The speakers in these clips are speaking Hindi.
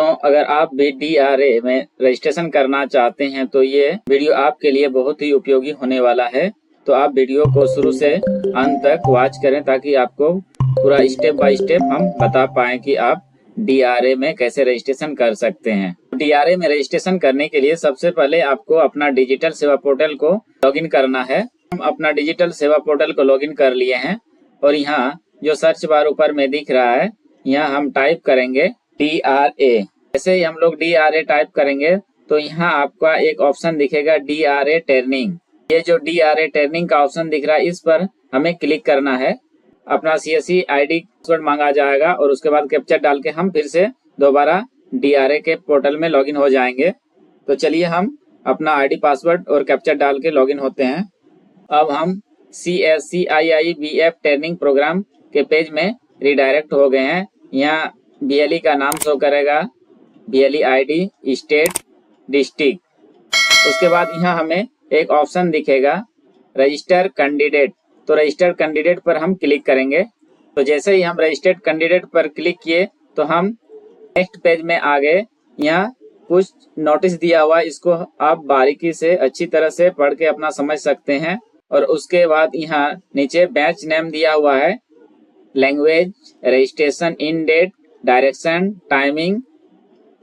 दोस्तों, अगर आप भी DRA में रजिस्ट्रेशन करना चाहते हैं तो ये वीडियो आपके लिए बहुत ही उपयोगी होने वाला है। तो आप वीडियो को शुरू से अंत तक वॉच करें ताकि आपको पूरा स्टेप बाय स्टेप हम बता पाएं कि आप DRA में कैसे रजिस्ट्रेशन कर सकते हैं। DRA में रजिस्ट्रेशन करने के लिए सबसे पहले आपको अपना डिजिटल सेवा पोर्टल को लॉगिन करना है। हम अपना डिजिटल सेवा पोर्टल को लॉगिन कर लिए हैं और यहाँ जो सर्च बार ऊपर में दिख रहा है, यहाँ हम टाइप करेंगे DRA। जैसे ही हम लोग DRA टाइप करेंगे तो यहाँ आपका एक ऑप्शन दिखेगा DRA ट्रेनिंग। ये जो DRA ट्रेनिंग का ऑप्शन दिख रहा है, इस पर हमें क्लिक करना है। अपना CSE ID पासवर्ड मांगा जाएगा और उसके बाद कैप्चर डाल के हम फिर से दोबारा DRA के पोर्टल में लॉगिन हो जाएंगे। तो चलिए हम अपना ID पासवर्ड और कैप्चर डाल के लॉगिन होते हैं। अब हम CSCIIBF ट्रेनिंग प्रोग्राम के पेज में रिडायरेक्ट हो गए हैं। यहाँ BLE का नाम शो करेगा, BLE ID, स्टेट, डिस्ट्रिक्ट। उसके बाद यहाँ हमें एक ऑप्शन दिखेगा रजिस्टर कैंडिडेट। तो रजिस्टर कैंडिडेट पर हम क्लिक करेंगे। तो जैसे ही हम रजिस्टर्ड कैंडिडेट पर क्लिक किए तो हम नेक्स्ट पेज में आ गए। यहाँ कुछ नोटिस दिया हुआ है, इसको आप बारीकी से अच्छी तरह से पढ़ के अपना समझ सकते हैं। और उसके बाद यहाँ नीचे बैच नेम दिया हुआ है, language, registration in date, direction, timing,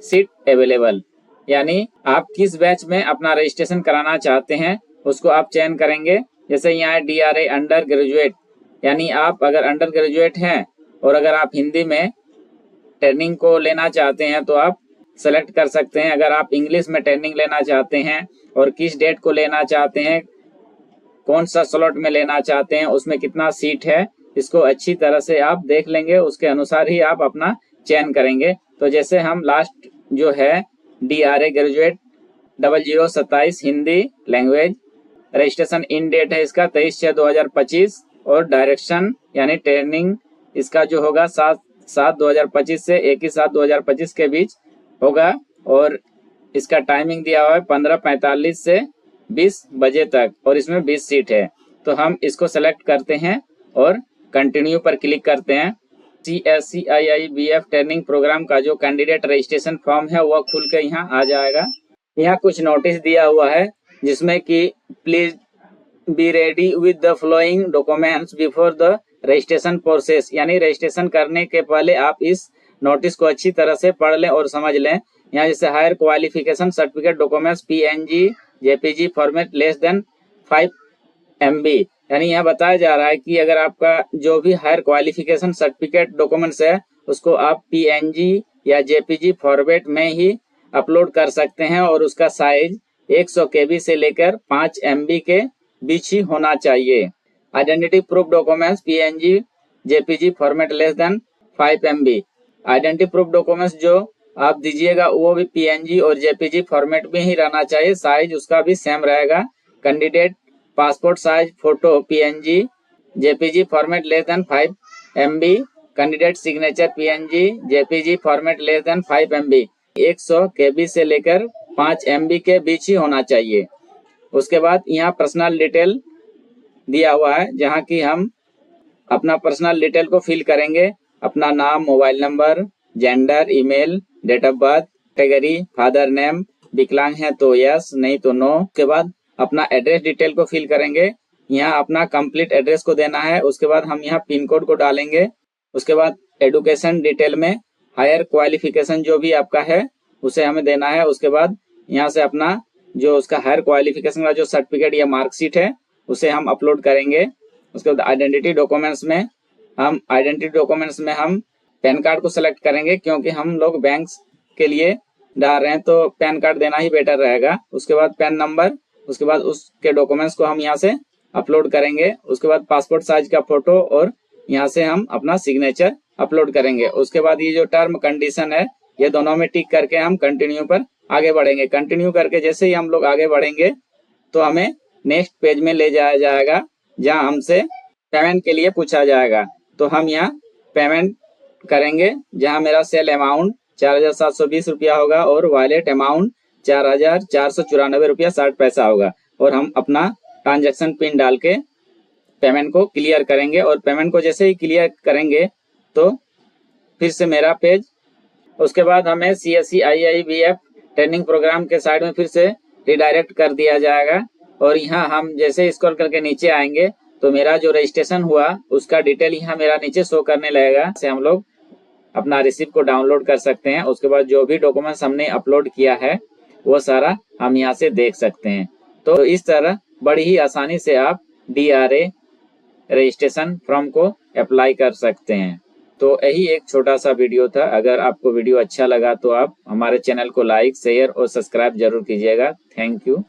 seat available. यानी आप किस बैच में अपना रजिस्ट्रेशन कराना चाहते हैं उसको आप चयन करेंगे। जैसे यहाँ DRA अंडर ग्रेजुएट, यानी आप अगर अंडर ग्रेजुएट हैं और अगर आप हिंदी में ट्रेनिंग को लेना चाहते हैं तो आप सेलेक्ट कर सकते हैं। अगर आप इंग्लिश में ट्रेनिंग लेना चाहते हैं और किस डेट को लेना चाहते हैं, कौन सा स्लॉट में लेना चाहते हैं, उसमें कितना सीट है, इसको अच्छी तरह से आप देख लेंगे। उसके अनुसार ही आप अपना चयन करेंगे। तो जैसे हम लास्ट जो है DRA graduate 0027 Hindi language, registration in date है इसका 23/6/2025 और डायरेक्शन यानी ट्रेनिंग इसका जो होगा 7/7/2025 से 21/7/2025 के बीच होगा। और इसका टाइमिंग दिया हुआ है 15:45 से 20 बजे तक और इसमें 20 सीट है। तो हम इसको सेलेक्ट करते हैं और कंटिन्यू पर क्लिक करते हैं। CSCIIBF ट्रेनिंग प्रोग्राम का जो कैंडिडेट रजिस्ट्रेशन फॉर्म है वह खुल के यहाँ आ जाएगा। यहाँ कुछ नोटिस दिया हुआ है जिसमें कि please be ready with the following documents before the registration process. यानी रजिस्ट्रेशन करने के पहले आप इस नोटिस को अच्छी तरह से पढ़ लें और समझ लें। यहाँ जैसे higher qualification certificate documents PNG JPG format less than 5 MB। यानी यहाँ बताया जा रहा है कि अगर आपका जो भी हायर क्वालिफिकेशन सर्टिफिकेट डॉक्यूमेंट्स है उसको आप PNG या JPG फॉर्मेट में ही अपलोड कर सकते हैं और उसका साइज 100 KB से लेकर 5 MB के बीच ही होना चाहिए। Identity proof documents PNG JPG format less than 5 MB। Identity proof documents जो आप दीजिएगा वो भी PNG और JPG फॉर्मेट में ही रहना चाहिए, साइज उसका भी सेम रहेगा। Candidate passport size photo PNG JPG format less than 5 MB। Candidate signature PNG JPG format less than 5 MB। 100 KB से लेकर 5 MB के बीच ही होना चाहिए। उसके बाद यहाँ पर्सनल डिटेल दिया हुआ है जहाँ की हम अपना पर्सनल डिटेल को फिल करेंगे। अपना नाम, mobile number, gender, email, date of birth, category, father name, विकलांग है तो यस, नहीं तो नो। उसके बाद अपना एड्रेस डिटेल को फिल करेंगे। यहाँ अपना कंप्लीट एड्रेस को देना है। उसके बाद हम यहाँ पिन कोड को डालेंगे। उसके बाद एडुकेशन डिटेल में हायर क्वालिफिकेशन जो भी आपका है उसे हमें देना है। उसके बाद यहाँ से अपना जो उसका हायर क्वालिफिकेशन का जो सर्टिफिकेट या मार्कशीट है उसे हम अपलोड करेंगे। उसके बाद आइडेंटिटी डॉक्यूमेंट्स में हम पैन कार्ड को सिलेक्ट करेंगे क्योंकि हम लोग बैंक के लिए डाल रहे हैं तो पैन कार्ड देना ही बेटर रहेगा। उसके बाद पैन नंबर, उसके बाद उसके डॉक्यूमेंट्स को हम यहाँ से अपलोड करेंगे। उसके बाद पासपोर्ट साइज का फोटो और यहाँ से हम अपना सिग्नेचर अपलोड करेंगे। उसके बाद ये जो टर्म कंडीशन है ये दोनों में टिक करके हम कंटिन्यू पर आगे बढ़ेंगे। कंटिन्यू करके जैसे ही हम लोग आगे बढ़ेंगे तो हमें नेक्स्ट पेज में ले जाया जाएगा जहाँ हमसे पेमेंट के लिए पूछा जाएगा। तो हम यहाँ पेमेंट करेंगे जहाँ मेरा सेल अमाउंट 4,720 रुपया होगा और वॉलेट अमाउंट 4,494 रुपया 60 पैसा होगा। और हम अपना ट्रांजैक्शन पिन डाल के पेमेंट को क्लियर करेंगे। और पेमेंट को जैसे ही क्लियर करेंगे तो फिर से मेरा पेज उसके बाद हमें CSE IIBF ट्रेनिंग प्रोग्राम के साइड में फिर से रिडायरेक्ट कर दिया जाएगा। और यहाँ हम जैसे स्क्रॉल करके नीचे आएंगे तो मेरा जो रजिस्ट्रेशन हुआ उसका डिटेल यहाँ मेरा नीचे शो करने लगेगा। से हम लोग अपना रिसिप्ट को डाउनलोड कर सकते हैं। उसके बाद जो भी डॉक्यूमेंट्स हमने अपलोड किया है वो सारा हम यहाँ से देख सकते हैं। तो इस तरह बड़ी ही आसानी से आप DRA रजिस्ट्रेशन फॉर्म को अप्लाई कर सकते हैं। तो यही एक छोटा सा वीडियो था। अगर आपको वीडियो अच्छा लगा तो आप हमारे चैनल को लाइक, शेयर और सब्सक्राइब जरूर कीजिएगा। Thank you.